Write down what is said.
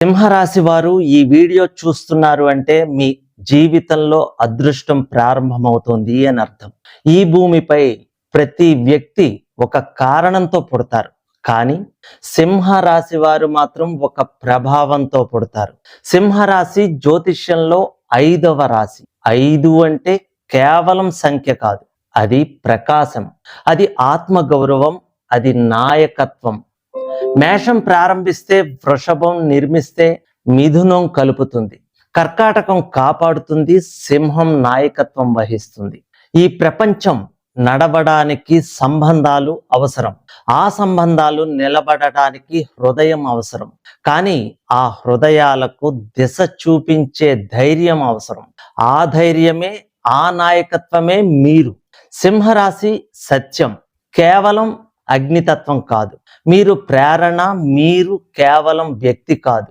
సింహరాశి వారు ఈ వీడియో చూస్తున్నారు అంటే మీ జీవితంలో అదృష్టం ప్రారంభమవుతుంది అని అర్థం. ఈ భూమిపై ప్రతి వ్యక్తి ఒక కారణంతో పుడతారు, కానీ సింహరాశి వారు మాత్రం ఒక ప్రభావంతో పుడతారు. సింహరాశి జ్యోతిష్యంలో 5వ రాశి. 5 అంటే కేవలం సంఖ్య కాదు, అది ప్రకాశం, అది ఆత్మగౌరవం, అది నాయకత్వం. మేషం ప్రారంభిస్తే వృషభం నిర్మిస్తే మిథునం కలుపుతుంది, కర్కాటకం కాపాడుతుంది, సింహం నాయకత్వం వహిస్తుంది. ఈ ప్రపంచం నడవడానికి సంబంధాలు అవసరం, ఆ సంబంధాలు నిలబడటానికి హృదయం అవసరం. కానీ ఆ హృదయాలకు దిశ చూపించే ధైర్యం అవసరం. ఆ ధైర్యమే, ఆ నాయకత్వమే మీరు. సింహరాశి సత్యం, కేవలం అగ్నితత్వం కాదు. మీరు ప్రేరణ, మీరు కేవలం వ్యక్తి కాదు.